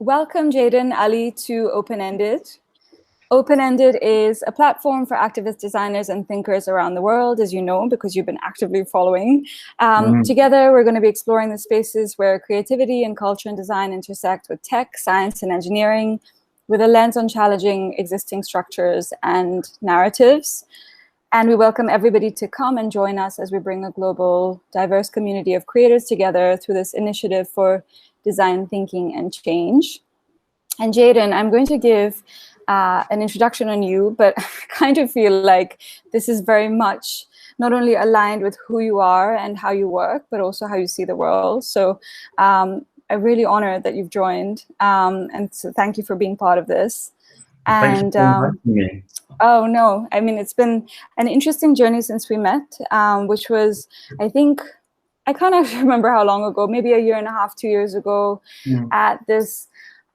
Welcome, Jayden Ali, to Open-Ended. Open-Ended is a platform for activist designers and thinkers around the world, as you know, because you've been actively following. Together, we're going to be exploring the spaces where creativity and culture and design intersect with tech, science, and engineering, with a lens on challenging existing structures and narratives. And we welcome everybody to come and join us as we bring a global, diverse community of creators together through this initiative for design thinking and change. And Jayden, I'm going to give an introduction on you, but I kind of feel like this is very much not only aligned with who you are and how you work, but also how you see the world. So I'm really honored that you've joined. And so thank you for being part of this. Thanks for inviting me. Oh, no. I mean, it's been an interesting journey since we met, which was, I think, I can't actually remember how long ago, maybe a year and a half, 2 years ago, at this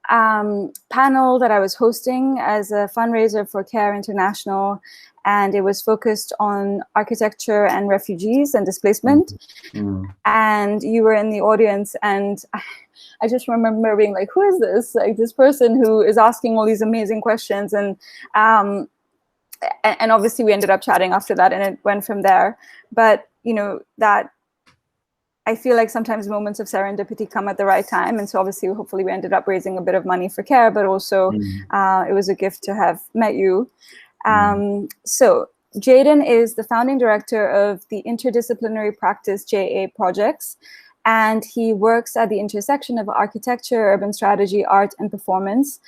panel that I was hosting as a fundraiser for CARE International. And it was focused on architecture and refugees and displacement. And you were in the audience, and I just remember being like, who is this? Like this person who is asking all these amazing questions. And obviously we ended up chatting after that, and it went from there. But, you know, that I feel like sometimes moments of serendipity come at the right time. And so obviously, hopefully we ended up raising a bit of money for CARE, but also it was a gift to have met you. So Jayden is the founding director of the interdisciplinary practice JA projects. And he works at the intersection of architecture, urban strategy, art, and performance.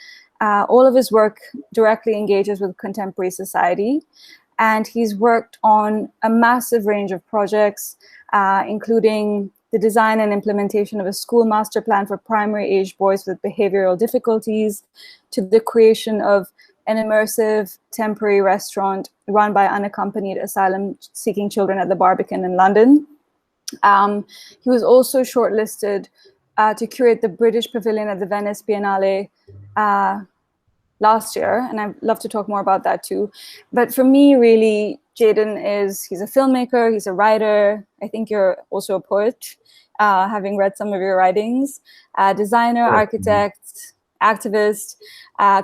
All of his work directly engages with contemporary society. And he's worked on a massive range of projects, including the design and implementation of a school master plan for primary age boys with behavioral difficulties, to the creation of an immersive temporary restaurant run by unaccompanied asylum-seeking children at the Barbican in London. He was also shortlisted to curate the British Pavilion at the Venice Biennale last year, and I'd love to talk more about that too. But for me, really, Jayden he's a filmmaker, he's a writer. I think you're also a poet, having read some of your writings, designer, architect, activist,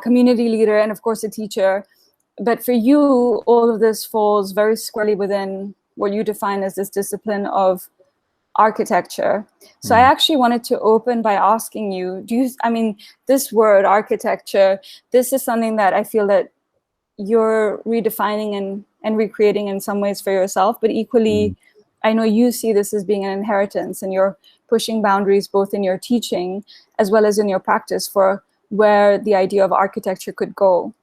community leader, and of course a teacher. But for you, all of this falls very squarely within what you define as this discipline of architecture. So I actually wanted to open by asking you, I mean, this word architecture, this is something that I feel that you're redefining and recreating in some ways for yourself, but equally, I know you see this as being an inheritance, and you're pushing boundaries both in your teaching as well as in your practice for where the idea of architecture could go.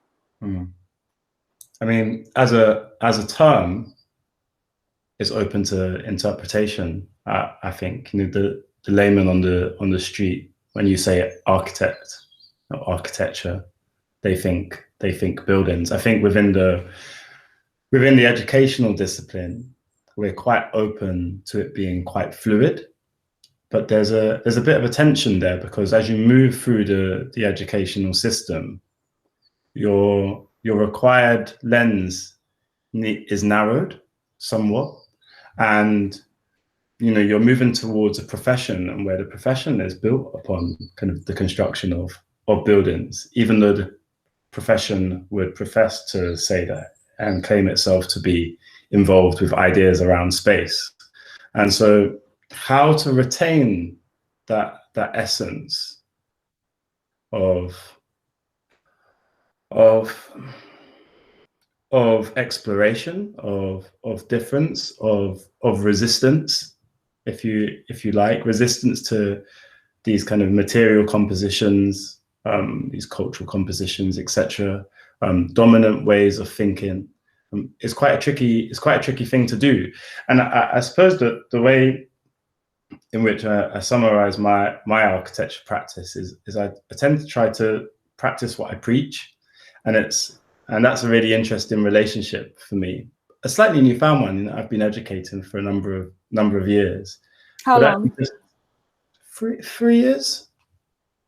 I mean, as a term, it's open to interpretation. I think, you know, the layman on the street, when you say architect or architecture, they think buildings. I think within the educational discipline, we're quite open to it being quite fluid, but there's a bit of a tension there, because as you move through the educational system, your required lens is narrowed somewhat, and you know, you're moving towards a profession, and where the profession is built upon kind of the construction of buildings, even though the profession would profess to say that and claim itself to be involved with ideas around space. And so how to retain that essence of exploration, of difference, of resistance, if you like, resistance to these kind of material compositions, these cultural compositions, etc., dominant ways of thinking, is quite a tricky thing to do. And I suppose that the way in which I summarize my architecture practice is I tend to try to practice what I preach, and that's a really interesting relationship for me. A slightly newfound one. I've been educating for a number of years. How long? 3 years.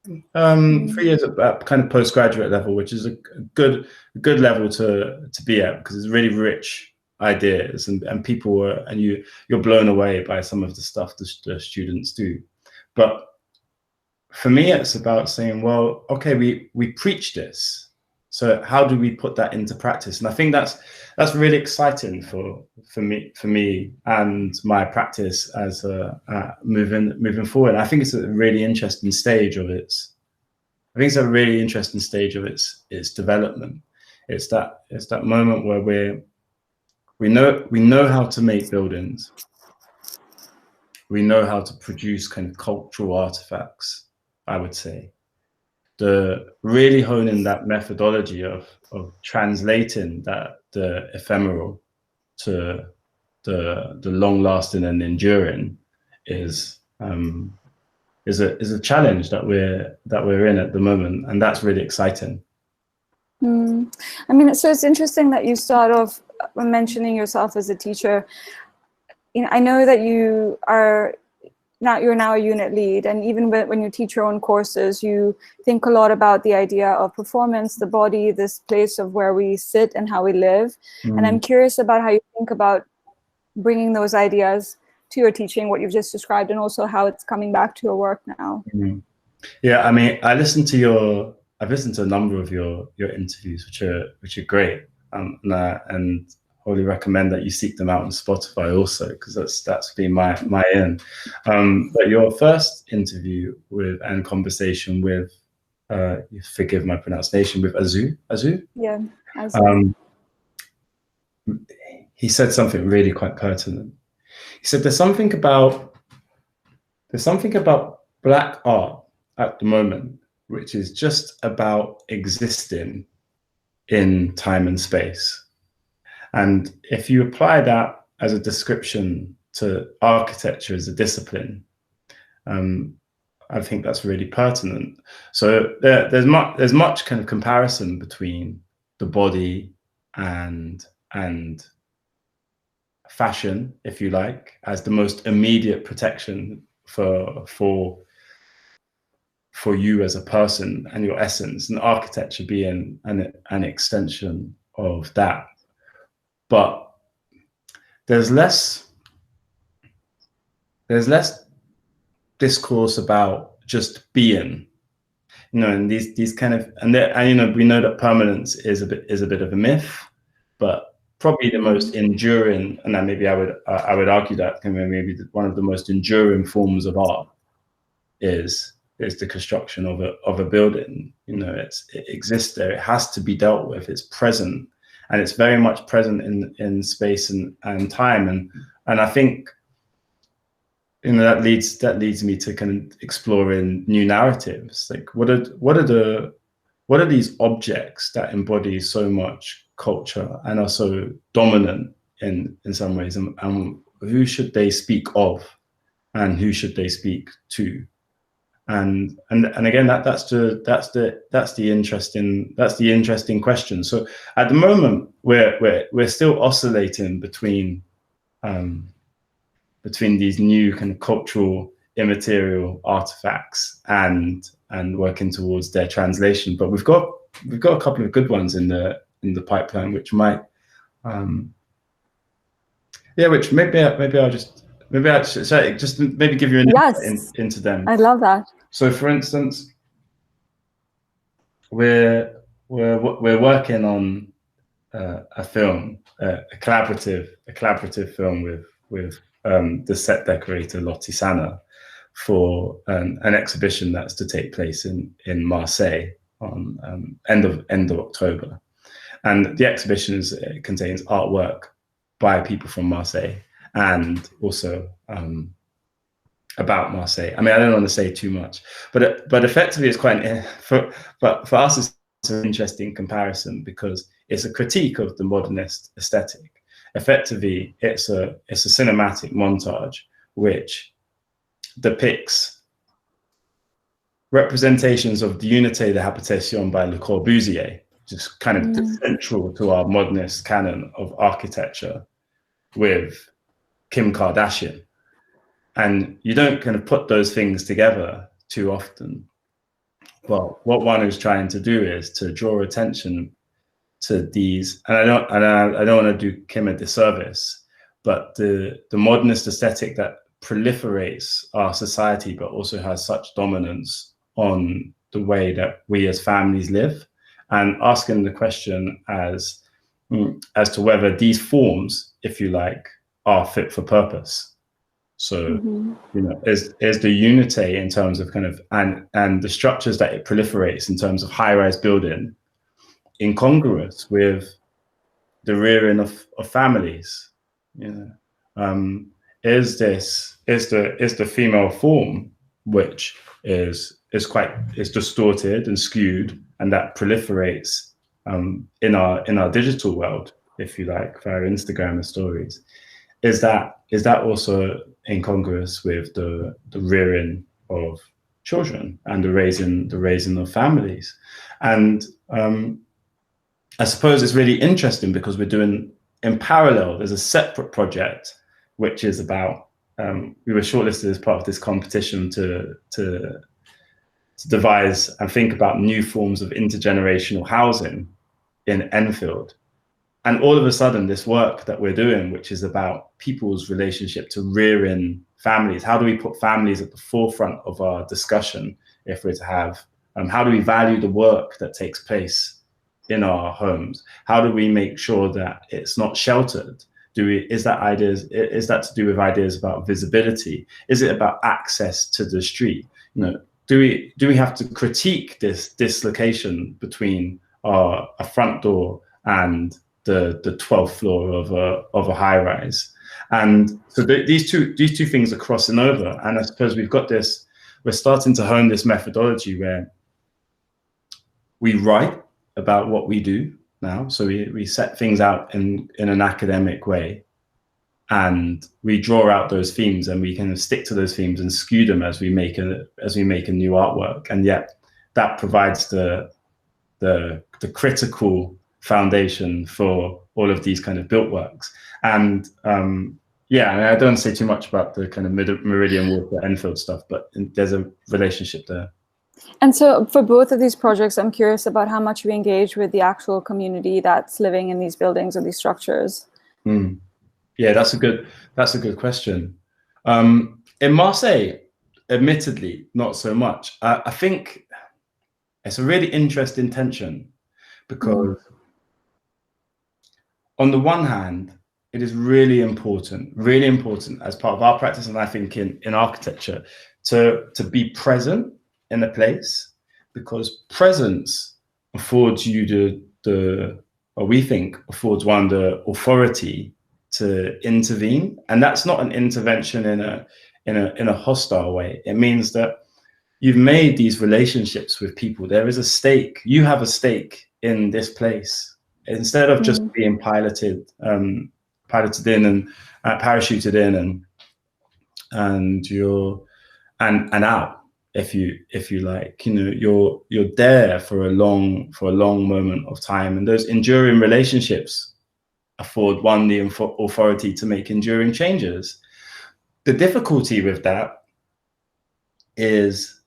3 years at kind of postgraduate level, which is a good level to be at, because it's really rich ideas, and people you're blown away by some of the stuff the students do. But for me, it's about saying, well, okay, we preach this, so how do we put that into practice? And I think that's really exciting for me and my practice as moving forward. I think it's a really interesting stage of its development. It's that moment where we know how to make buildings. We know how to produce kind of cultural artifacts, I would say. The really honing that methodology of translating the ephemeral to the long-lasting and enduring is a challenge that we're in at the moment, and that's really exciting. I mean, so it's interesting that you start off mentioning yourself as a teacher. I know that you're now a unit lead, and even when you teach your own courses, you think a lot about the idea of performance, the body, this place of where we sit and how we live. And I'm curious about how you think about bringing those ideas to your teaching, what you've just described, and also how it's coming back to your work now. Yeah, I mean, I've listened to a number of your interviews, which are great, and wholly recommend that you seek them out on Spotify also, because that's been my end. But your first interview and conversation with, you forgive my pronunciation, with Azu? Yeah, Azu. He said something really quite pertinent. He said there's something about Black art at the moment which is just about existing in time and space. And if you apply that as a description to architecture as a discipline, I think that's really pertinent. So there's much kind of comparison between the body and fashion, if you like, as the most immediate protection for you as a person and your essence, and architecture being an extension of that. But there's less discourse about just being, and these kind of, and we know that permanence is a bit of a myth, but probably the most enduring, and then maybe I would argue that maybe one of the most enduring forms of art is the construction of a building. It exists there. It has to be dealt with. It's present. And it's very much present in space and time, and I think that leads me to kind of exploring new narratives. Like what are these objects that embody so much culture and are so dominant in some ways, and who should they speak of, and who should they speak to? And again, that's the interesting question. So at the moment we're still oscillating between these new kind of cultural immaterial artifacts and working towards their translation. But we've got a couple of good ones in the pipeline, which might which maybe I'll just give you an insight into them. I love that. So, for instance, we're working on a film, a collaborative film with the set decorator Lottie Sana for an exhibition that's to take place in Marseille on end of October, and the exhibition contains artwork by people from Marseille and also about Marseille. I mean, I don't want to say too much, but effectively it's quite but for us it's an interesting comparison because it's a critique of the modernist aesthetic. Effectively, it's a cinematic montage which depicts representations of the Unité de Habitation by Le Corbusier, which is kind of central to our modernist canon of architecture, with Kim Kardashian. And you don't kind of put those things together too often. Well, what one is trying to do is to draw attention to these, and I don't want to do Kim a disservice, but the modernist aesthetic that proliferates our society, but also has such dominance on the way that we as families live, and asking the question as to whether these forms, if you like, are fit for purpose. So, you know, is the unity in terms of kind of, and the structures that it proliferates in terms of high-rise building incongruous with the rearing of families? You know, is the female form, which is distorted and skewed, and that proliferates in our digital world, if you like, via Instagram and stories, is that also incongruous with the rearing of children and the raising of families? And I suppose it's really interesting because we're doing in parallel. There's a separate project which is about, we were shortlisted as part of this competition to devise and think about new forms of intergenerational housing in Enfield. And all of a sudden, this work that we're doing, which is about people's relationship to rearing families, how do we put families at the forefront of our discussion if we're to have, how do we value the work that takes place in our homes? How do we make sure that it's not sheltered? Is that to do with ideas about visibility? Is it about access to the street? You know, do we have to critique this dislocation between a front door and the 12th floor of a high rise? And so these two things are crossing over. And I suppose we're starting to hone this methodology where we write about what we do now. So we set things out in an academic way, and we draw out those themes, and we kind of stick to those themes and skew them as we make a new artwork. And yet that provides the critical foundation for all of these kind of built works. And yeah, I don't say too much about the kind of Meridian Water Enfield stuff, but there's a relationship there. And so for both of these projects, I'm curious about how much we engage with the actual community that's living in these buildings or these structures. Yeah, that's a good question. In Marseille, admittedly, not so much. I think it's a really interesting tension, because on the one hand, it is really important as part of our practice, and I think in architecture, to be present in a place, because presence affords you or we think affords one the authority to intervene. And that's not an intervention in a hostile way. It means that you've made these relationships with people. There is a stake. You have a stake in this place, instead of just being piloted in and parachuted in and out, if you like. You know, you're there for a long moment of time, and those enduring relationships afford one the authority to make enduring changes. The difficulty with that is,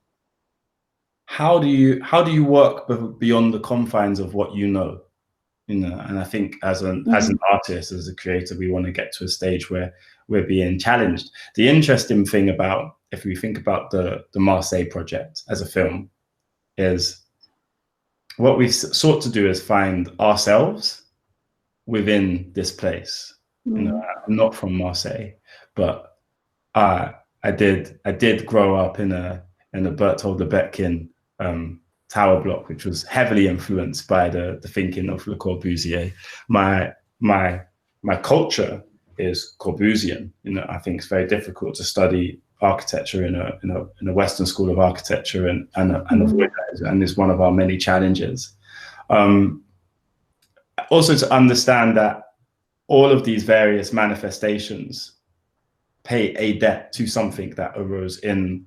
how do you work beyond the confines of what you know? You know, and I think as an artist, as a creator, we want to get to a stage where we're being challenged. The interesting thing about, if we think about the Marseille project as a film, is what we've sought to do is find ourselves within this place. You know, I'm not from Marseille, but I did grow up in a Berthold Barbican tower block, which was heavily influenced by the thinking of Le Corbusier. My culture is Corbusian. You know, I think it's very difficult to study architecture in a Western school of architecture and avoid that, and it's one of our many challenges. Also, to understand that all of these various manifestations pay a debt to something that arose in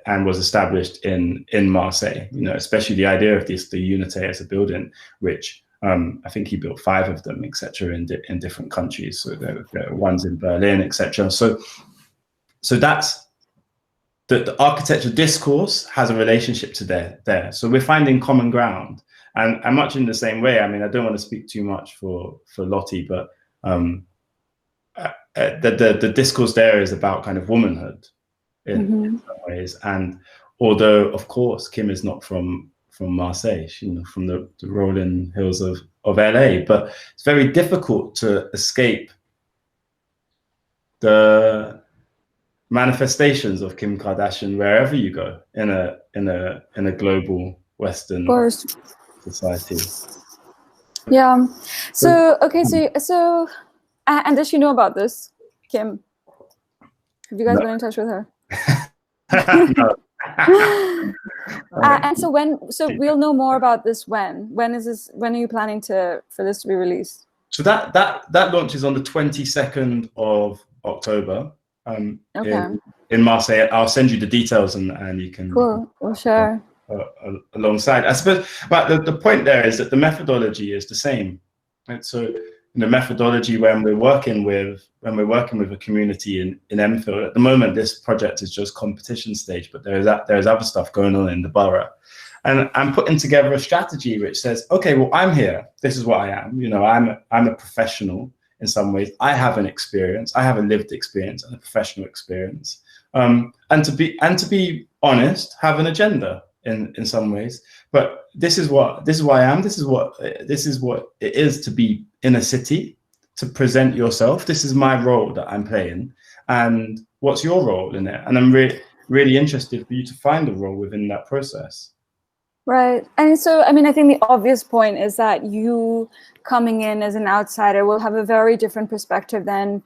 and was established in Marseille. You know, especially the idea of the Unité as a building, which I think he built 5 of them, etc., in different countries. So there are ones in Berlin, etc. So that's the architecture discourse has a relationship to there. So we're finding common ground, and much in the same way. I mean, I don't want to speak too much for Lottie, but the discourse there is about kind of womanhood in some ways, and Although, of course, Kim is not from Marseille, from the rolling hills of LA, but it's very difficult to escape the manifestations of Kim Kardashian wherever you go in a global Western society. Yeah. So okay. So and does she know about this, Kim? Have you guys been in touch with her? No. And so we'll know more about this when is this? When are you planning for this to be released? So that launches on the 22nd of October. In Marseille. I'll send you the details and you can. Cool. We'll share. Alongside, I suppose, but the point there is that the methodology is the same. Right? So the methodology when we're working with a community in Enfield at the moment, this project is just competition stage, but there's other stuff going on in the borough, and I'm putting together a strategy which says, okay, well, I'm here. This is what I am. I'm a professional in some ways. I have an experience. I have a lived experience and a professional experience, and to be honest, have an agenda. In some ways, but this is who I am. This is what it is to be in a city, to present yourself. This is my role that I'm playing, and what's your role in it? And I'm really interested for you to find a role within that process. Right, and so I mean, I think the obvious point is that you coming in as an outsider will have a very different perspective than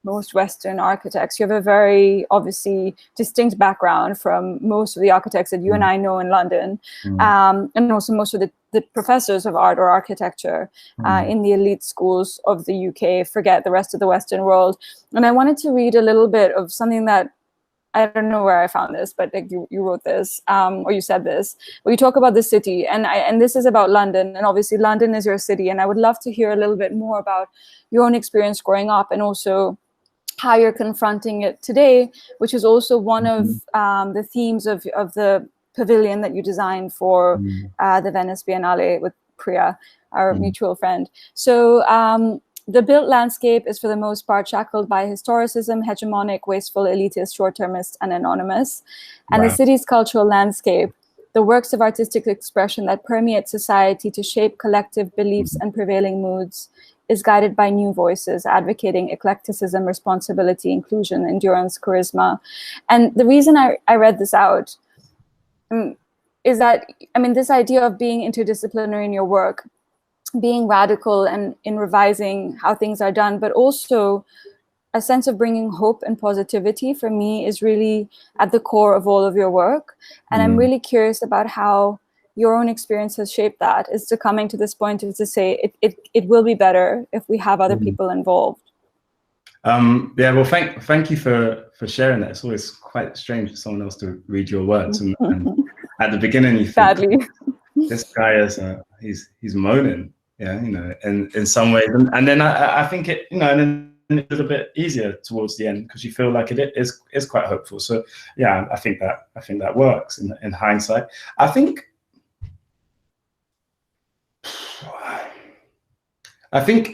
most Western architects. You have a very obviously distinct background from most of the architects that you and I know in London, and also most of the professors of art or architecture in the elite schools of the UK, forget the rest of the Western world. And I wanted to read a little bit of something that, I don't know where I found this, but like you wrote this, or you said this, where you talk about the city, and this is about London, and obviously London is your city, and I would love to hear a little bit more about your own experience growing up, and also how you're confronting it today, which is also one of the themes of the pavilion that you designed for the Venice Biennale with Priya, our mutual friend. So the built landscape is for the most part shackled by historicism, hegemonic, wasteful, elitist, short-termist, and anonymous. And the city's cultural landscape, the works of artistic expression that permeate society to shape collective beliefs and prevailing moods, is guided by new voices advocating eclecticism, responsibility, inclusion, endurance, charisma. And the reason I read this out is that, I mean, this idea of being interdisciplinary in your work, being radical and in revising how things are done, but also a sense of bringing hope and positivity, for me, is really at the core of all of your work. And I'm really curious about how your own experience has shaped that, is to coming to this point is to say it will be better if we have other people involved. Yeah, well, thank you for sharing that. It's always quite strange for someone else to read your words, and at the beginning you think, badly, this guy is he's moaning, in some ways, and then I think it, and then it's a little bit easier towards the end because you feel like it is quite hopeful. So yeah, I think that works in hindsight. I think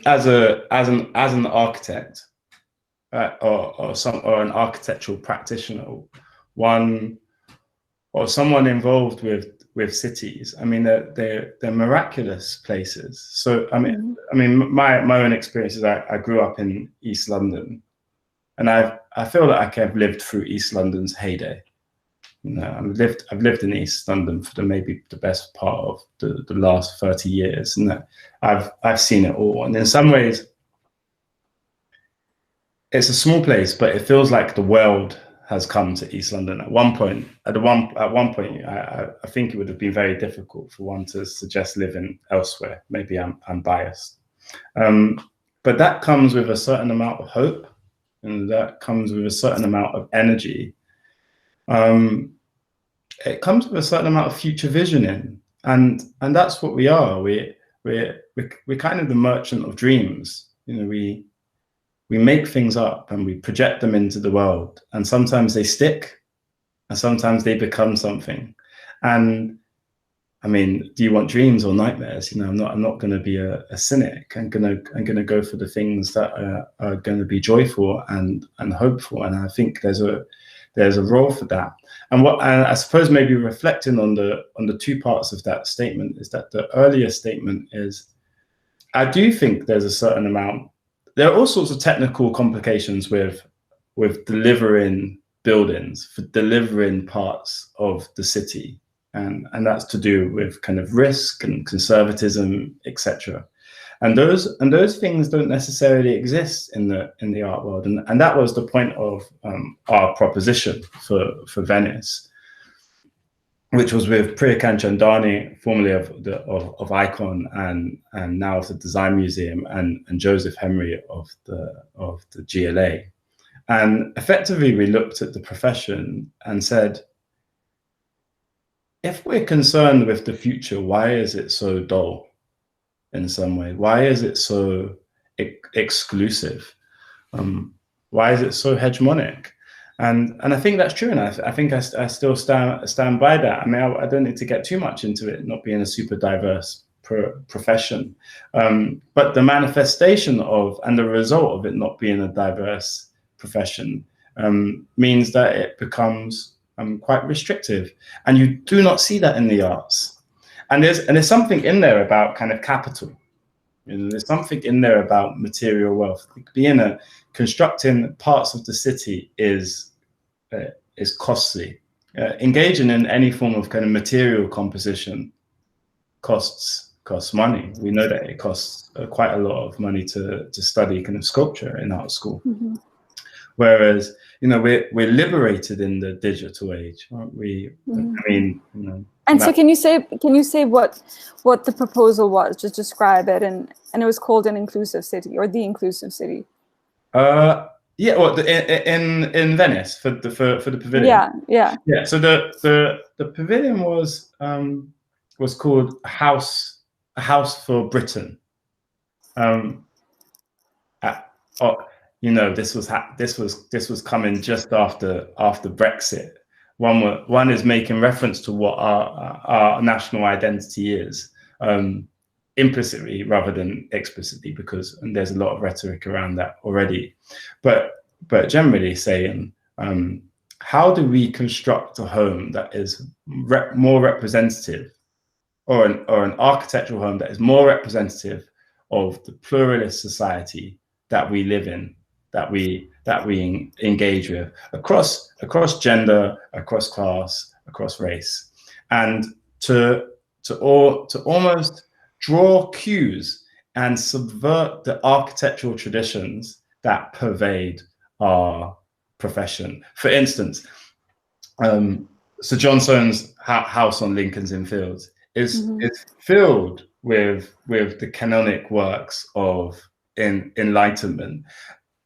as an architect, or an architectural practitioner, or someone involved with cities, I mean, they're miraculous places. So I mean, my own experience is I grew up in East London, and I feel like I've lived through East London's heyday. I've lived in East London for maybe the best part of the last 30 years, and I've seen it all. And in some ways, it's a small place, but it feels like the world has come to East London. At one point, I think it would have been very difficult for one to suggest living elsewhere. Maybe I'm biased, but that comes with a certain amount of hope, and that comes with a certain amount of energy. It comes with a certain amount of future visioning, and that's what we are. We're kind of the merchant of dreams. We make things up and we project them into the world, and sometimes they stick, and sometimes they become something. And I mean, do you want dreams or nightmares? I'm not going to be a cynic. I'm gonna go for the things that are going to be joyful and hopeful. And I think there's there's a role for that. And I suppose maybe reflecting on the two parts of that statement is that the earlier statement is, I do think there's a certain amount. There are all sorts of technical complications with delivering buildings, for delivering parts of the city, and that's to do with kind of risk and conservatism, etc. And those things don't necessarily exist in the art world, and that was the point of our proposition for Venice, which was with Priya Kanchandani, formerly of Icon and now of the Design Museum, and Joseph Henry of the GLA. And effectively, we looked at the profession and said, if we're concerned with the future, why is it so dull in some way? Why is it so exclusive? Why is it so hegemonic? And I think that's true, and I think I still stand by that. I mean, I don't need to get too much into it not being a super diverse profession, but the manifestation of and the result of it not being a diverse profession means that it becomes quite restrictive, and you do not see that in the arts. And there's something in there about kind of capital. You know, there's something in there about material wealth. Constructing parts of the city is costly. Engaging in any form of kind of material composition costs money. We know that it costs quite a lot of money to study kind of sculpture in art school. Mm-hmm. Whereas, you know, we're liberated in the digital age, aren't we? Mm-hmm. I mean, you know. And so can you say what the proposal was? Just describe it, and it was called an inclusive city, or the inclusive city. Yeah, well, in Venice for the pavilion. Yeah. So the pavilion was called a house for Britain. You know, this was coming just after Brexit. One is making reference to what our national identity is, implicitly rather than explicitly, because there's a lot of rhetoric around that already. But generally saying, how do we construct a home that is more representative, or an architectural home that is more representative of the pluralist society that we live in, that we engage with across gender, across class, across race, and to almost draw cues and subvert the architectural traditions that pervade our profession. For instance, Sir John Soane's house on Lincoln's Inn Fields is filled with the canonic works of Enlightenment,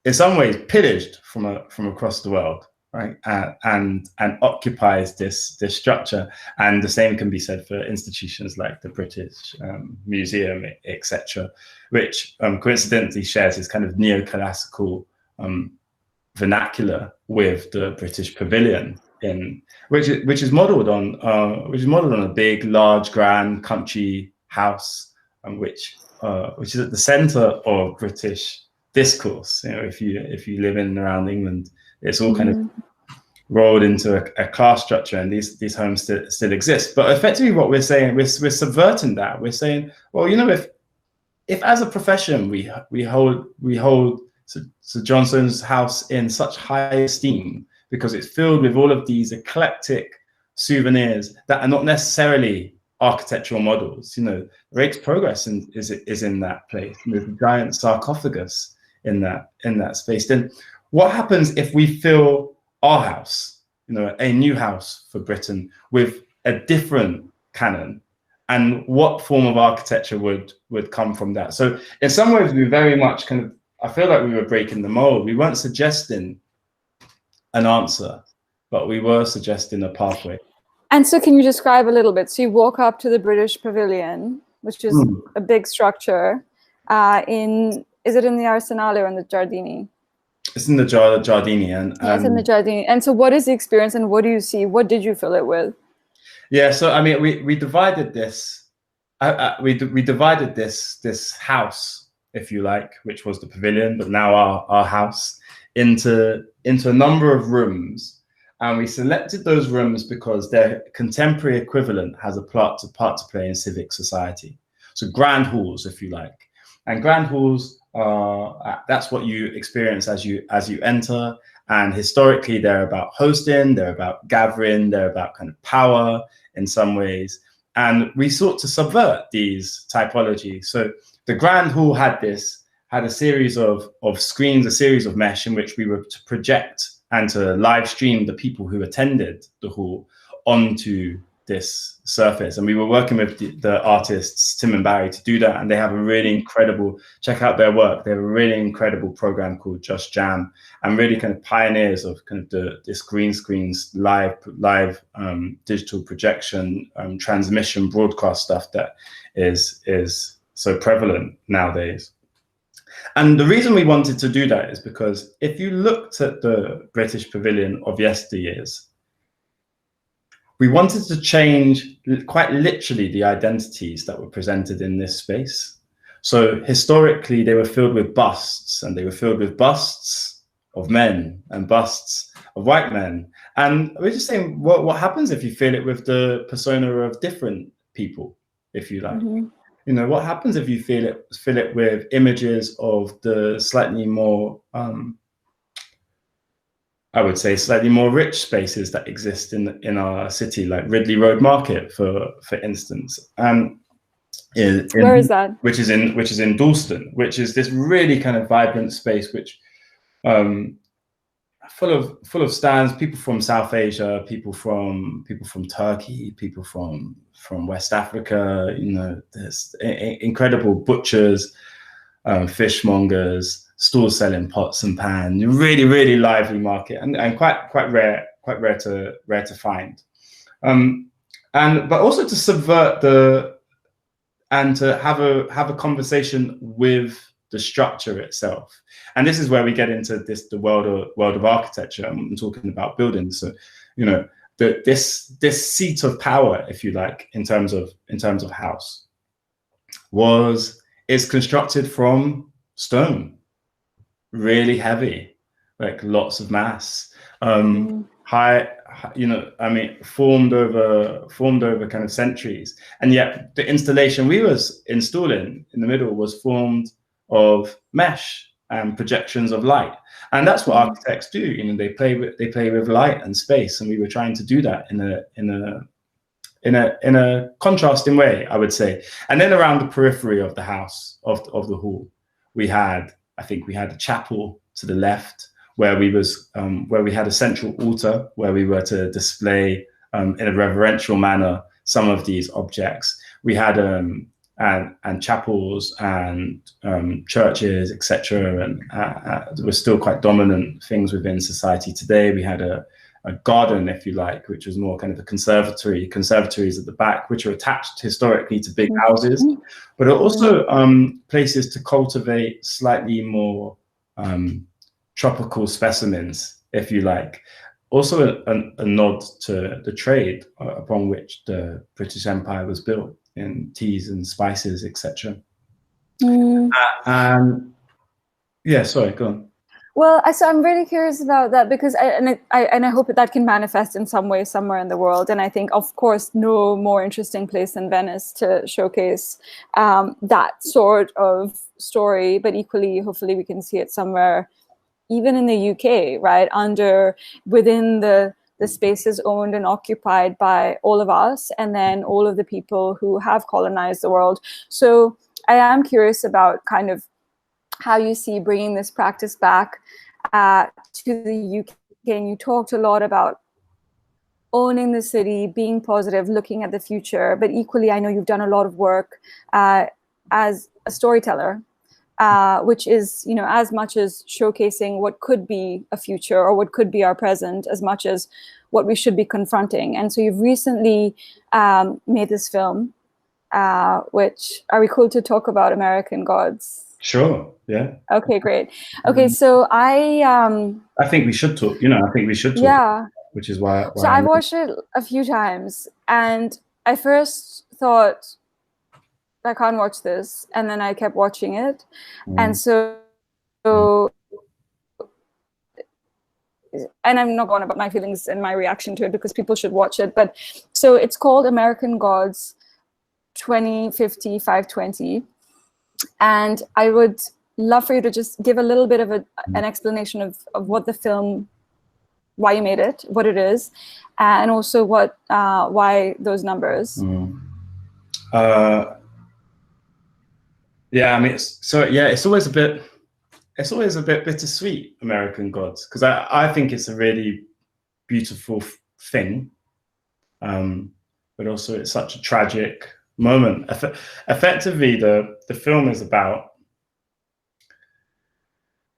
in some ways pillaged from across the world, right? And occupies this structure. And the same can be said for institutions like the British Museum, etc., which coincidentally shares this kind of neoclassical vernacular with the British Pavilion, which is modeled on a big, large, grand country house, which is at the center of British discourse. You know, if you live in and around England, it's all kind of rolled into a class structure, and these homes still exist. But effectively, what we're saying, we're subverting that. We're saying, well, you know, if as a profession we hold Sir John Soane's house in such high esteem because it's filled with all of these eclectic souvenirs that are not necessarily architectural models. You know, Rake's Progress is in that place, with a giant sarcophagus in that space. Then what happens if we fill our house, you know, a new house for Britain, with a different canon? And what form of architecture would come from that? So in some ways, we very much kind of, I feel like we were breaking the mold. We weren't suggesting an answer, but we were suggesting a pathway. And so can you describe a little bit? So you walk up to the British Pavilion, which is a big structure. Is it in the Arsenale or in the Giardini? It's in the Giardini. It's in the Giardini. And so what is the experience, and what do you see? What did you fill it with? Yeah, so I mean, we divided this. We divided this house, if you like, which was the pavilion, but now our house, into a number of rooms, And we selected those rooms because their contemporary equivalent has a part to play in civic society. So grand halls, if you like. And grand halls are, that's what you experience as you enter. And historically, they're about hosting, they're about gathering, they're about kind of power in some ways. And we sought to subvert these typologies. So the grand hall had a series of screens, a series of mesh in which we were to project and to live stream the people who attended the hall onto this surface. And we were working with the artists, Tim and Barry, to do that. And they have a really incredible, check out their work. They have a really incredible program called Just Jam, and really kind of pioneers of kind of this green screens, live digital projection, transmission, broadcast stuff that is so prevalent nowadays. And the reason we wanted to do that is because if you looked at the British Pavilion of yesteryears, we wanted to change quite literally the identities that were presented in this space. So historically, they were filled with busts, and they were filled with busts of men and busts of white men. And we're just saying, what happens if you fill it with the persona of different people, if you like? Mm-hmm. You know, what happens if you fill it with images of the slightly more, I would say, slightly more rich spaces that exist in our city, like Ridley Road Market, for instance. Where is that? Which is in Dalston, which is this really kind of vibrant space, which full of stands, people from South Asia, people from Turkey, people from West Africa. You know, there's incredible butchers, fishmongers, stalls selling pots and pans. Really, really lively market, and quite rare to find. But also to subvert and to have a conversation with the structure itself. And this is where we get into the world of architecture. I'm talking about buildings. So, you know, this seat of power, if you like, in terms of house, is constructed from stone, really heavy, like lots of mass, high, you know, I mean, formed over kind of centuries. And yet the installation we was installing in the middle was formed of mesh and projections of light. And that's what architects do. You know, they play with light and space. And we were trying to do that in a contrasting way, I would say. And then around the periphery of the house, of the hall, I think we had a chapel to the left, where we had a central altar where we were to display in a reverential manner some of these objects. We had and chapels and churches, etc. And there were still quite dominant things within society today. We had a garden, if you like, which was more kind of a conservatories at the back, which are attached historically to big houses, but are also places to cultivate slightly more tropical specimens, if you like. Also a nod to the trade upon which the British Empire was built, in teas and spices, etc. Yeah, sorry, go on. Well, so I'm really curious about that, because I hope that can manifest in some way somewhere in the world. And I think, of course, no more interesting place than Venice to showcase that sort of story. But equally, hopefully, we can see it somewhere, even in the UK, right? Within the spaces owned and occupied by all of us, and then all of the people who have colonized the world. So I am curious about kind of how you see bringing this practice back to the UK. And you talked a lot about owning the city, being positive, looking at the future. But equally, I know you've done a lot of work as a storyteller, which is, you know, as much as showcasing what could be a future or what could be our present, as much as what we should be confronting. And so you've recently made this film, which, are we cool to talk about American Gods? Sure. Yeah. Okay, great. Okay, so I think we should talk. You know, I think we should talk. Yeah. Which is why so I watched it a few times, and I first thought, I can't watch this, and then I kept watching it, and so and I'm not going about my feelings and my reaction to it because people should watch it. But so it's called American Gods 2050 520. And I would love for you to just give a little bit of an explanation of what the film, why you made it, what it is, and also what why those numbers. Yeah, I mean, it's always a bit bittersweet, American Gods, because I think it's a really beautiful thing, but also it's such a tragic moment. Effectively, the film is about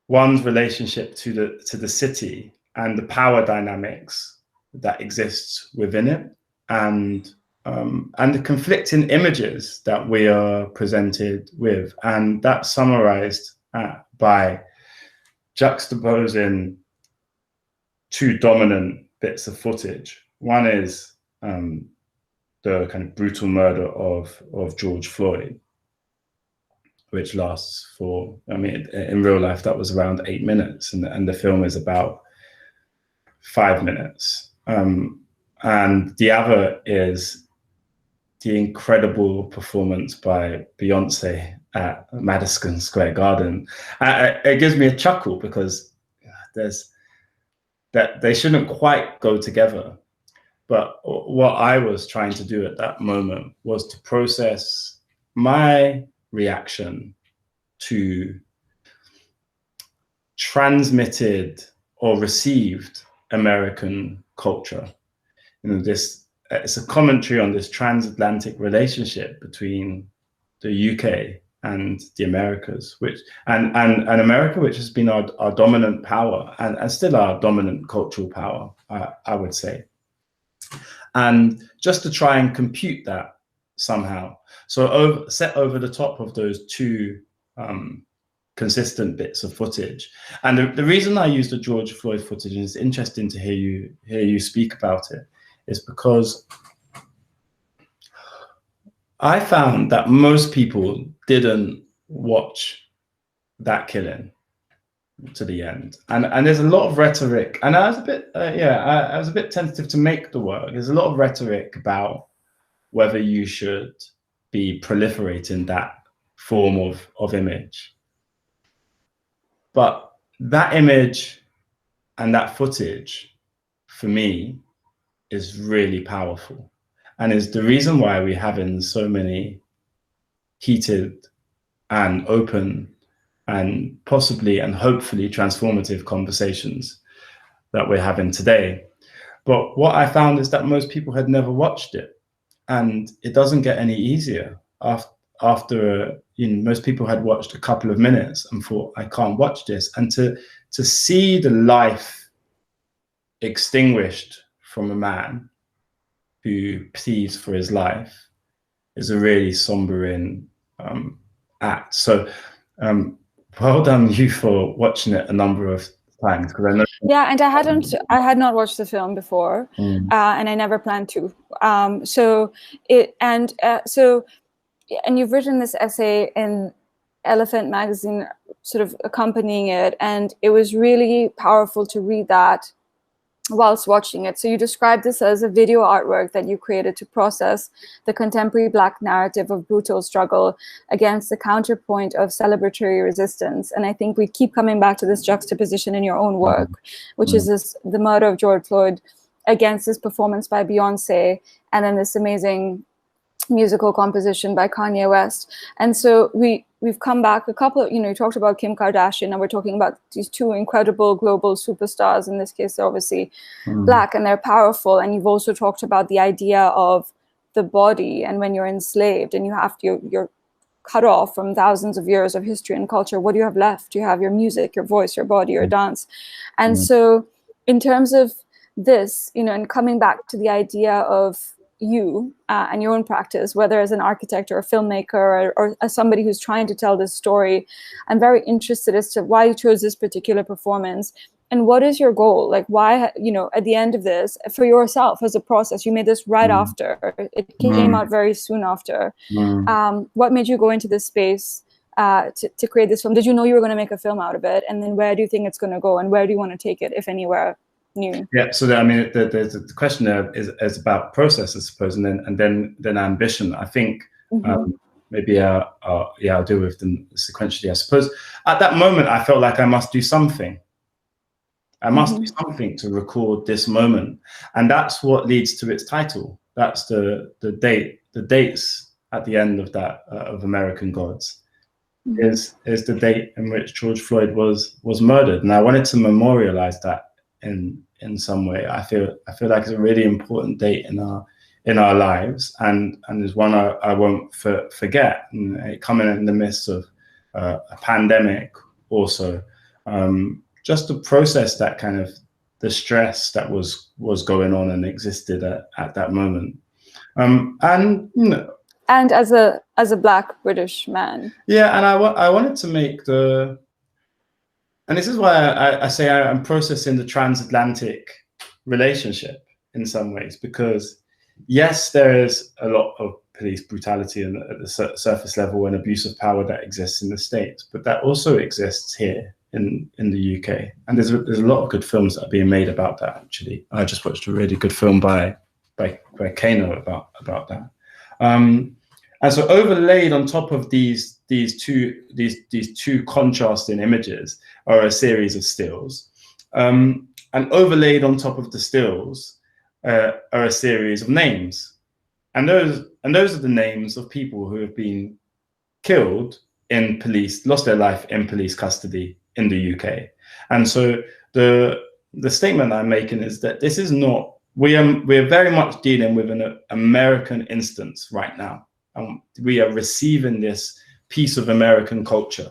one's relationship to the city and the power dynamics that exists within it, and the conflicting images that we are presented with, and that's summarized by juxtaposing two dominant bits of footage. One is the kind of brutal murder of George Floyd, which lasts for, I mean, in real life, that was around 8 minutes, and the film is about 5 minutes. And the other is the incredible performance by Beyonce at Madison Square Garden. It gives me a chuckle because they shouldn't quite go together. But what I was trying to do at that moment was to process my reaction to transmitted or received American culture. You know, it's a commentary on this transatlantic relationship between the UK and the Americas, and America, which has been our dominant power and still our dominant cultural power, I would say. And just to try and compute that somehow. So set over the top of those two consistent bits of footage. And the reason I used the George Floyd footage, and it's interesting to hear you speak about it, is because I found that most people didn't watch that killing to the end, and there's a lot of rhetoric, and I was a bit I was a bit tentative to make the work. There's a lot of rhetoric about whether you should be proliferating that form of image, but that image and that footage for me is really powerful, and is the reason why we're having so many heated and open and possibly and hopefully transformative conversations that we're having today. But what I found is that most people had never watched it, and it doesn't get any easier after most people had watched a couple of minutes and thought, I can't watch this. And to see the life extinguished from a man who pleads for his life is a really sombering act. So well done you for watching it a number of times, because I know. Yeah, and I had not watched the film before, and I never planned to. And you've written this essay in Elephant magazine, sort of accompanying it, and it was really powerful to read that whilst watching it. So you described this as a video artwork that you created to process the contemporary Black narrative of brutal struggle against the counterpoint of celebratory resistance. And I think we keep coming back to this juxtaposition in your own work, which is the murder of George Floyd against this performance by Beyonce, and then this amazing musical composition by Kanye West. And so we've come back a couple of, you talked about Kim Kardashian, and we're talking about these two incredible global superstars. In this case, they're obviously Black and they're powerful. And you've also talked about the idea of the body, and when you're enslaved and you're cut off from thousands of years of history and culture, what do you have left? You have your music, your voice, your body, your dance. And so in terms of this, and coming back to the idea of you and your own practice, whether as an architect or a filmmaker or as somebody who's trying to tell this story, I'm very interested as to why you chose this particular performance, and what is your goal? Like, why, at the end of this, for yourself as a process, you made this right after, it came out very soon after. What made you go into this space to create this film? Did you know you were going to make a film out of it? And then where do you think it's going to go, and where do you want to take it, if anywhere? new? Yeah, so I mean, the question there is about process, I suppose, and then ambition. I think maybe I'll deal with them sequentially. I suppose at that moment I felt like I must do something. I must do something to record this moment, and that's what leads to its title. That's the dates at the end of that of American Gods. Is the date in which George Floyd was murdered, and I wanted to memorialize that in some way. I feel like it's a really important date in our lives, and is one I won't forget. And it coming in the midst of a pandemic, also, just to process that kind of the stress that was going on and existed at that moment, and you know. And as a Black British man. Yeah, and I wanted to make and this is why I say I'm processing the transatlantic relationship in some ways, because yes, there is a lot of police brutality at the surface level and abuse of power that exists in the States, but that also exists here in the UK. And there's a lot of good films that are being made about that, actually. I just watched a really good film by Kano about that. And so overlaid on top of these two contrasting images are a series of stills, and overlaid on top of the stills are a series of names, and those are the names of people who have been killed lost their life in police custody in the UK. And so the statement I'm making is that this is not, we are very much dealing with an American instance right now. We are receiving this piece of American culture,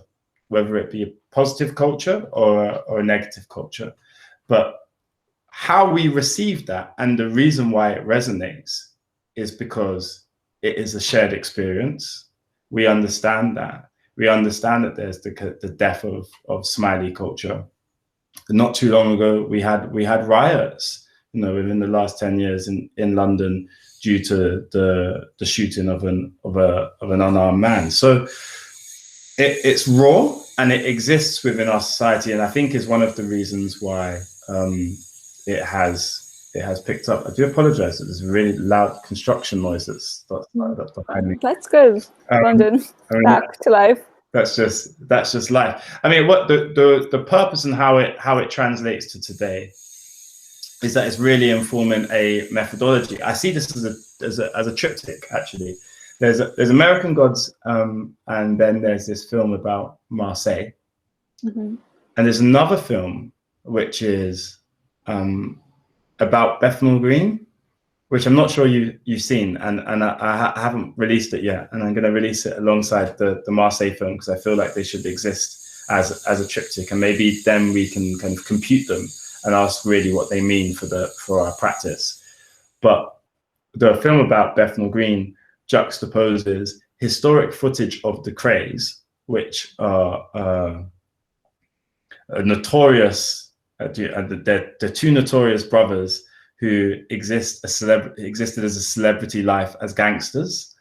whether it be a positive culture or a negative culture. But how we receive that and the reason why it resonates is because it is a shared experience. We understand that. We understand that there's the death of Smiley culture. Not too long ago, we had riots, within the last 10 years in London, due to the shooting of an unarmed man. So it's raw and it exists within our society, and I think is one of the reasons why it has picked up. I do apologize that there's a really loud construction noise that's behind me. That's good. London, back to life. That's just life. I mean, what the purpose and how it translates to today is that it's really informing a methodology. I see this as a triptych, actually. There's American Gods, and then there's this film about Marseille, and there's another film which is about Bethnal Green, which I'm not sure you've seen, and I haven't released it yet, and I'm going to release it alongside the Marseille film because I feel like they should exist as a triptych, and maybe then we can kind of compute them and ask really what they mean for our practice. But the film about Bethnal Green juxtaposes historic footage of the Krays, which are notorious. They're two notorious brothers who existed as a celebrity life as gangsters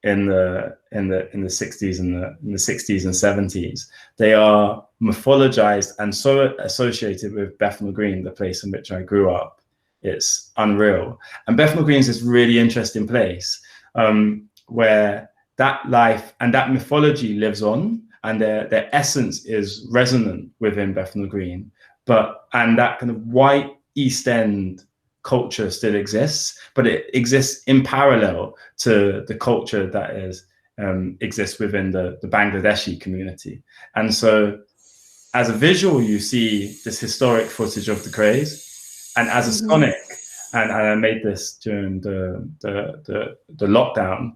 in the 60s and the 60s and 70s. They are mythologized and so associated with Bethnal Green, the place in which I grew up. It's unreal. And Bethnal Green is this really interesting place where that life and that mythology lives on, and their essence is resonant within Bethnal Green. And that kind of white East End culture still exists, but it exists in parallel to the culture that exists within the Bangladeshi community. And so as a visual, you see this historic footage of the Krays, and as a sonic, and I made this during the lockdown,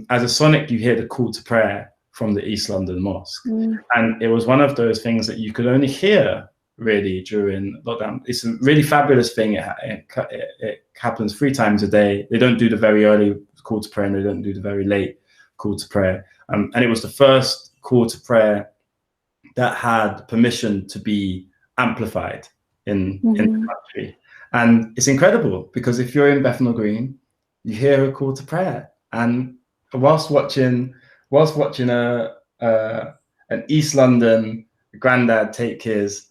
as a sonic, you hear the call to prayer from the East London Mosque. And it was one of those things that you could only hear really during lockdown. It's a really fabulous thing. It happens 3 times a day. They don't do the very early call to prayer, and they don't do the very late call to prayer. And it was the first call to prayer that had permission to be amplified in the country. And it's incredible because if you're in Bethnal Green, you hear a call to prayer. And whilst watching an East London granddad take his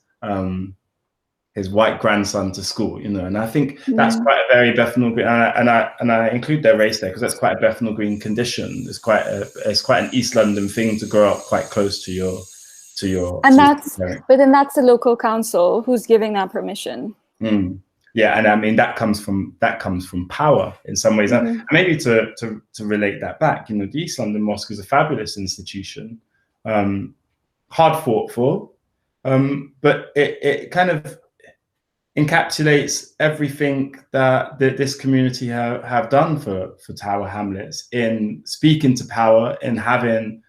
his white grandson to school, you know, and I think that's quite a very Bethnal Green, and I include their race there because that's quite a Bethnal Green condition. It's quite an East London thing to grow up quite close to your and that's but then that's the local council who's giving that permission. Yeah, and I mean that comes from power in some ways, and maybe to relate that back, you know, the East London Mosque is a fabulous institution, hard fought for, but it kind of encapsulates everything that this community have done for Tower Hamlets in speaking to power, in having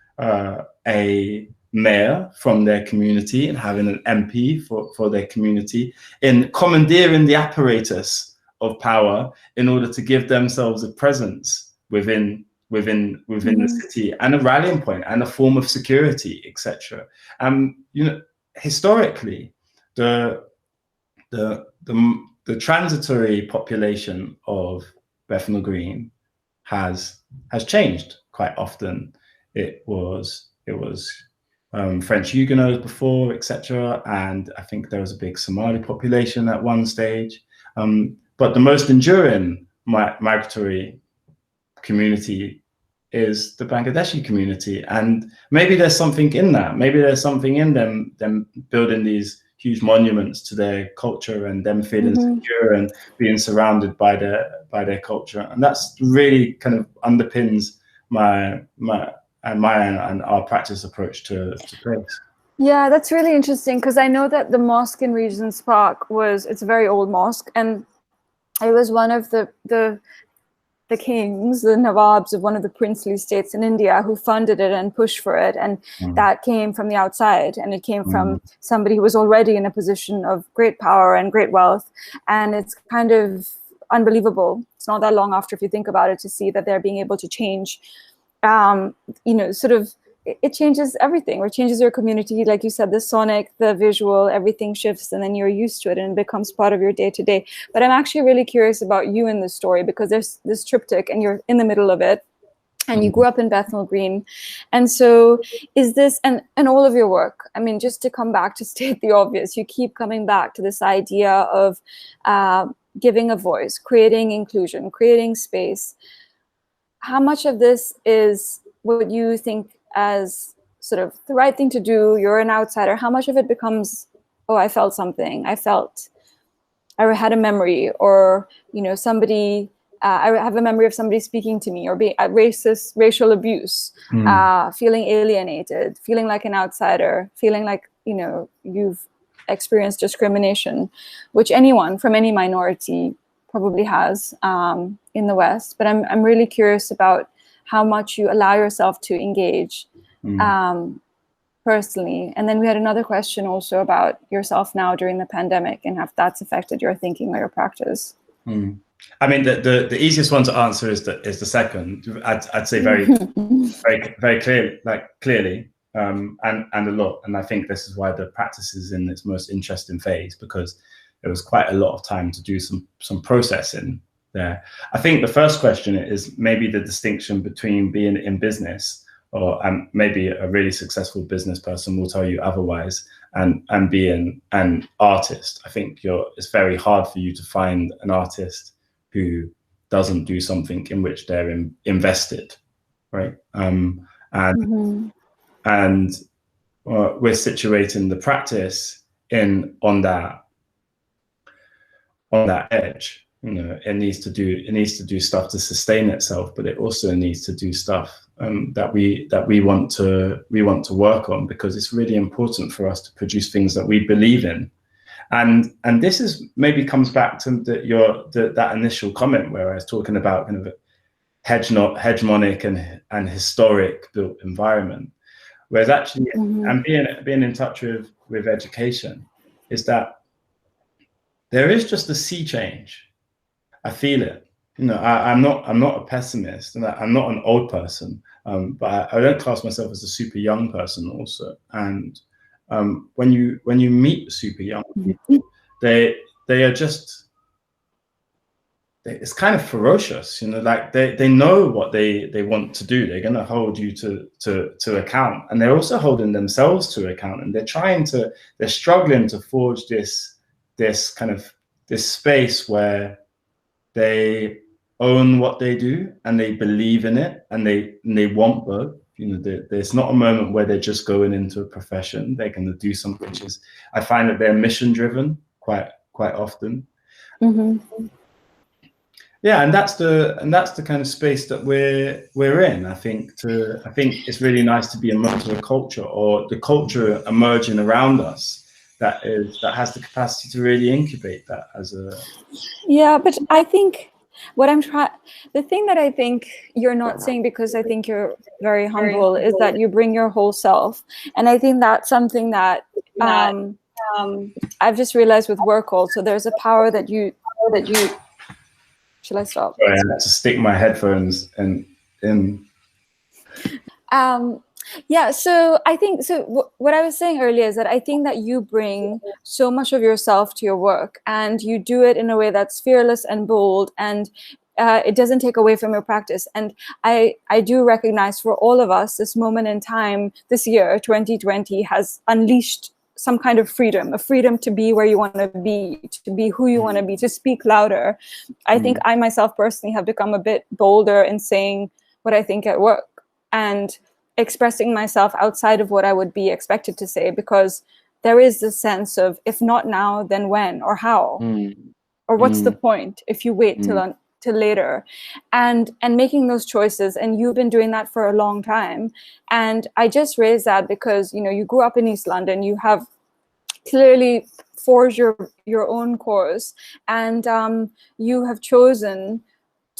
a mayor from their community and having an MP for their community, in commandeering the apparatus of power in order to give themselves a presence within the city and a rallying point and a form of security, etc. You know, historically, the transitory population of Bethnal Green has changed quite often. It was French Huguenots before, etc., and I think there was a big Somali population at one stage. But the most enduring migratory community is the Bangladeshi community, and maybe there's something in that. Maybe there's something in them building these huge monuments to their culture and them feeling secure and being surrounded by their culture, and that's really kind of underpins my and our practice approach to place. Yeah, that's really interesting, because I know that the mosque in Regent's Park it's a very old mosque, and it was one of the kings, the Nawabs of one of the princely states in India, who funded it and pushed for it, and that came from the outside, and it came from somebody who was already in a position of great power and great wealth, and it's kind of unbelievable. It's not that long after, if you think about it, to see that they're being able to change. You know, sort of, it changes everything, or changes your community. Like you said, the sonic, the visual, everything shifts, and then you're used to it and it becomes part of your day to day. But I'm actually really curious about you in this story, because there's this triptych and you're in the middle of it, and you grew up in Bethnal Green. And so is this, and all of your work, I mean, just to come back to state the obvious, you keep coming back to this idea of giving a voice, creating inclusion, creating space. How much of this is what you think as sort of the right thing to do? You're an outsider. How much of it becomes, oh, I felt something. I had a memory, or, you know, somebody, I have a memory of somebody speaking to me, or being racial abuse, feeling alienated, feeling like an outsider, feeling like, you know, you've experienced discrimination, which anyone from any minority probably has in the West. But I'm really curious about how much you allow yourself to engage personally. And then we had another question also about yourself now during the pandemic, and how that's affected your thinking or your practice. I mean, the easiest one to answer is the second. I'd say very clearly, and a lot. And I think this is why the practice is in its most interesting phase, because there was quite a lot of time to do some processing there. I think the first question is maybe the distinction between being in business, or maybe a really successful business person will tell you otherwise, and being an artist. I think it's very hard for you to find an artist who doesn't do something in which they're invested, right? And we're situating the practice on that edge. You know, it needs to do stuff to sustain itself, but it also needs to do stuff that we want to work on, because it's really important for us to produce things that we believe in. And this is maybe comes back to that initial comment where I was talking about kind of a hegemonic and historic built environment, whereas actually and being in touch with education is that there is just a sea change. I feel it. You know, I'm not a pessimist, and I'm not an old person, but I don't class myself as a super young person also. And when you meet super young people, they are just, it's kind of ferocious, you know, like they know what they want to do. They're going to hold you to account, and they're also holding themselves to account, and they're struggling to forge this this kind of this space where they own what they do and they believe in it and they want both. You know, there's not a moment where they're just going into a profession. They're going to do something which is, I find that they're mission driven quite often. Yeah, and that's the kind of space that we're in. I think it's really nice to be amongst a culture, or the culture emerging around us that has the capacity to really incubate that as a. Yeah, but I think the thing that I think you're not saying, because I think you're very humble, is that you bring your whole self. And I think that's something that I've just realized with work also. There's a power that you shall I stop? Sorry, I had to stick my headphones in. Yeah, so I think, what I was saying earlier is that I think that you bring so much of yourself to your work, and you do it in a way that's fearless and bold, and it doesn't take away from your practice. And I do recognize, for all of us, this moment in time, this year, 2020, has unleashed some kind of freedom, a freedom to be where you want to be who you want to be, to speak louder. I think I myself personally have become a bit bolder in saying what I think at work, and expressing myself outside of what I would be expected to say, because there is this sense of, if not now, then when, or how, or what's the point if you wait till later, and making those choices. And you've been doing that for a long time. And I just raised that because, you know, you grew up in East London, you have clearly forged your own course, and you have chosen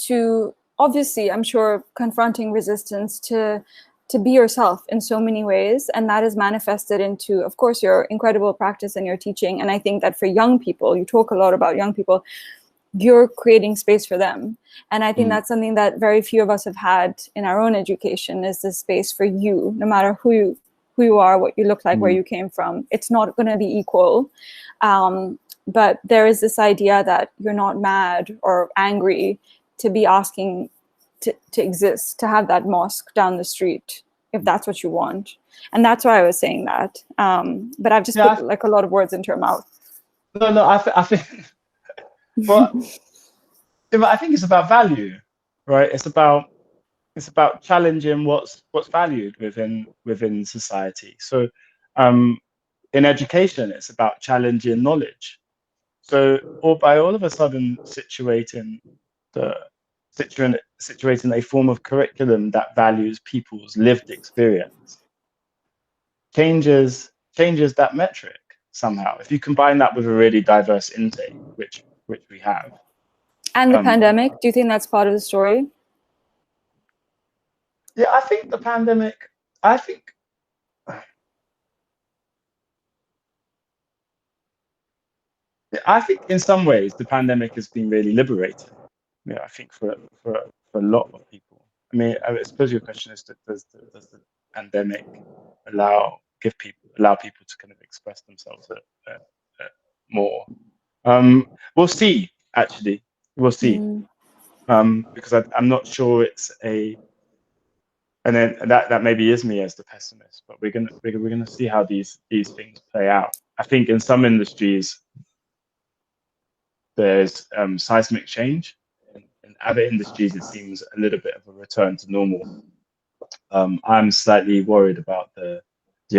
to, obviously, I'm sure, confronting resistance to be yourself in so many ways. And that is manifested into, of course, your incredible practice and your teaching. And I think that for young people, you talk a lot about young people, you're creating space for them. And I think that's something that very few of us have had in our own education, is this space for you, no matter who you are, what you look like, where you came from. It's not going to be equal. But there is this idea that you're not mad or angry to be asking to exist, to have that mosque down the street, if that's what you want. And that's why I was saying that. But I've just put like a lot of words into your mouth. No, I think, well, I think it's about value, right? It's about challenging what's valued within society. So, in education, it's about challenging knowledge. So, by all of a sudden situating a form of curriculum that values people's lived experience changes that metric somehow. If you combine that with a really diverse intake, which we have. And the pandemic, do you think that's part of the story? Yeah, I think the pandemic, I think in some ways the pandemic has been really liberating. Yeah, I think for a lot of people. I mean, I suppose your question is, does the pandemic allow people to kind of express themselves more? We'll see. Actually, we'll see. Because I'm not sure it's a. And then that maybe is me as the pessimist, but we're gonna see how these things play out. I think in some industries there's seismic change. In other industries, it seems a little bit of a return to normal. I'm slightly worried about the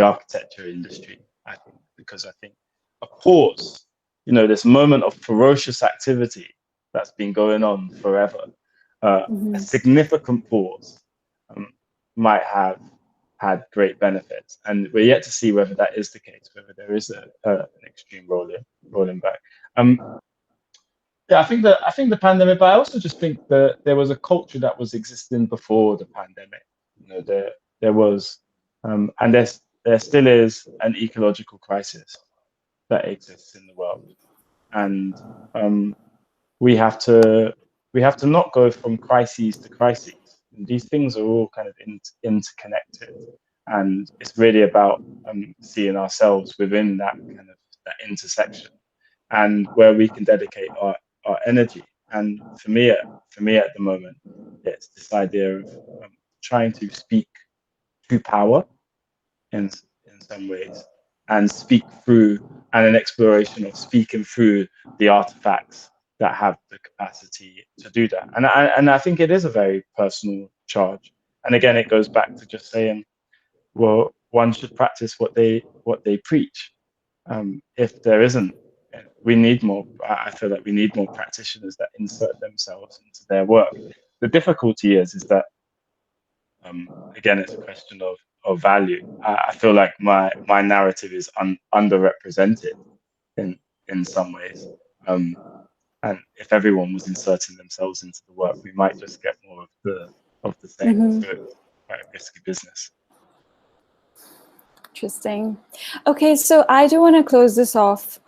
architecture industry, I think, because I think a pause, you know, this moment of ferocious activity that's been going on forever, a significant pause might have had great benefits. And we're yet to see whether that is the case, whether there is an extreme rolling back. Yeah, I think the pandemic, but I also just think that there was a culture that was existing before the pandemic. You know, there was, and there still is an ecological crisis that exists in the world, and we have to not go from crises to crises. And these things are all kind of interconnected, and it's really about seeing ourselves within that kind of that intersection, and where we can dedicate our energy. And for me at the moment, it's this idea of trying to speak to power in some ways, and speak through an exploration of speaking through the artifacts that have the capacity to do that. And I think it is a very personal charge. And again, it goes back to just saying, well, one should practice what they preach. If there isn't, we need more. I feel like we need more practitioners that insert themselves into their work. The difficulty is that again, it's a question of value. I feel like my narrative is underrepresented in some ways. And if everyone was inserting themselves into the work, we might just get more of the same. Mm-hmm. So it's quite a risky business. Interesting. Okay, so I do want to close this off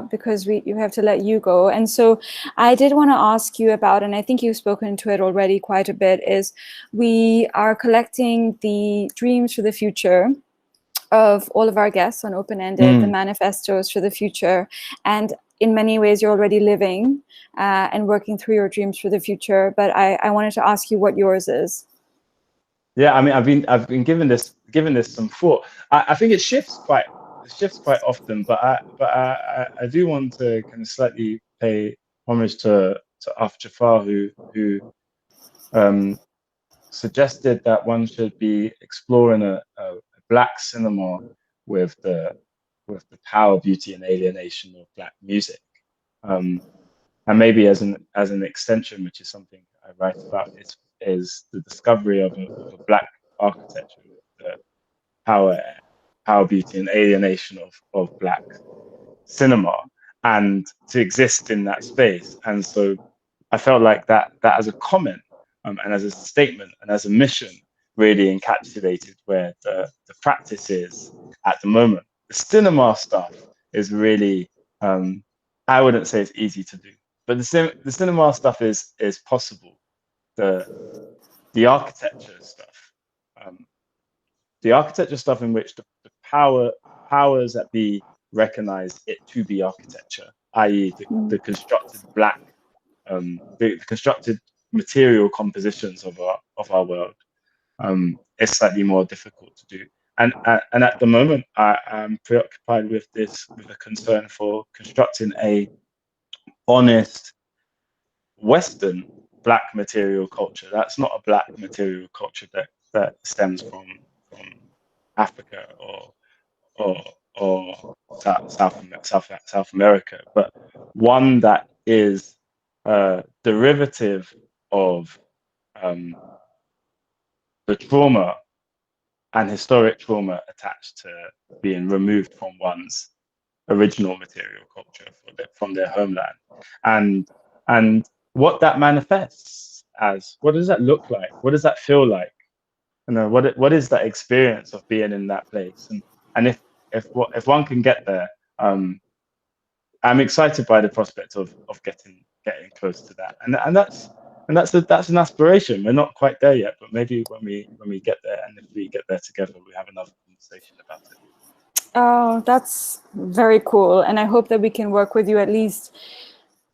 because you have to let you go. And so I did want to ask you about, and I think you've spoken to it already quite a bit, is we are collecting the dreams for the future of all of our guests on Open-Ended, the manifestos for the future. And in many ways, you're already living and working through your dreams for the future. But I wanted to ask you what yours is. Yeah, I mean, I've been given this some thought. I think it shifts quite often, but I do want to kind of slightly pay homage to Af Jafar, who suggested that one should be exploring a black cinema with the power, beauty, and alienation of black music, and maybe as an extension, which is something I write about, is the discovery of a black architecture, the power, beauty, and alienation of black cinema, and to exist in that space. And so I felt like that as a comment and as a statement and as a mission really encapsulated where the practice is at the moment. The cinema stuff is really, I wouldn't say it's easy to do, but the cinema stuff is possible. The architecture stuff, in which the powers that be recognize it to be architecture, i.e. the constructed black, the constructed material compositions of our world, is slightly more difficult to do. And at the moment, I'm preoccupied with a concern for constructing a honest Western black material culture. That's not a black material culture that stems from Africa or South America, but one that is a derivative of the trauma and historic trauma attached to being removed from one's original material culture from their homeland, and what that manifests as. What does that look like? What does that feel like? What is that experience of being in that place? And if one can get there, I'm excited by the prospect of getting close to that. And that's an aspiration. We're not quite there yet, but maybe when we get there, and if we get there together, we have another conversation about it. Oh, that's very cool. And I hope that we can work with you at least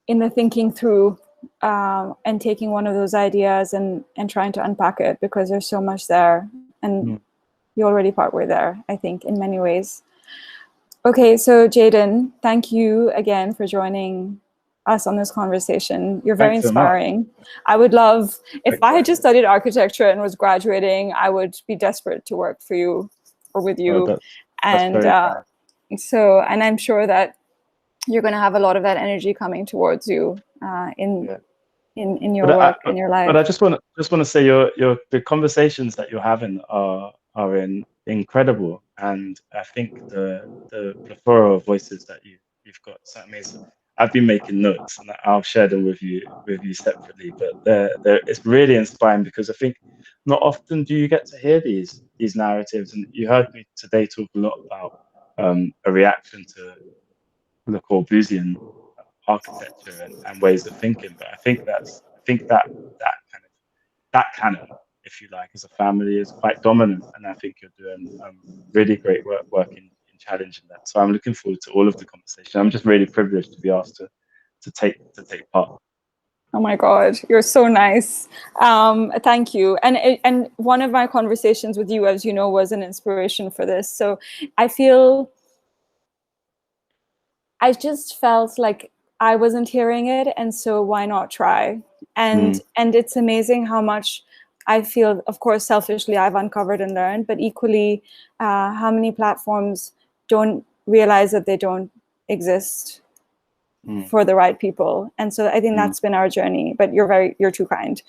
in the thinking through and taking one of those ideas and trying to unpack it, because there's so much there. And you're already partway there, I think, in many ways. Okay, so Jayden, thank you again for joining us on this conversation. You're very inspiring. I would love, if I had just studied architecture and was graduating, I would be desperate to work for you or with you. And I'm sure that you're going to have a lot of that energy coming towards you in your work, in your life. But I just want to say the conversations that you're having are incredible, and I think the plethora of voices that you've got is amazing. I've been making notes, and I'll share them with you separately. But it's really inspiring, because I think not often do you get to hear these narratives. And you heard me today talk a lot about a reaction to Le Corbusian architecture and ways of thinking. But I think that canon, if you like, as a family is quite dominant, and I think you're doing really great work in challenging that. So I'm looking forward to all of the conversation. I'm just really privileged to be asked to take part. Oh my God, you're so nice. Thank you. And one of my conversations with you, as you know, was an inspiration for this. So I feel I just felt like I wasn't hearing it, and so why not try? And it's amazing how much I feel, of course, selfishly, I've uncovered and learned, but equally, how many platforms don't realize that they don't exist for the right people. And so I think that's been our journey. But you're too kind.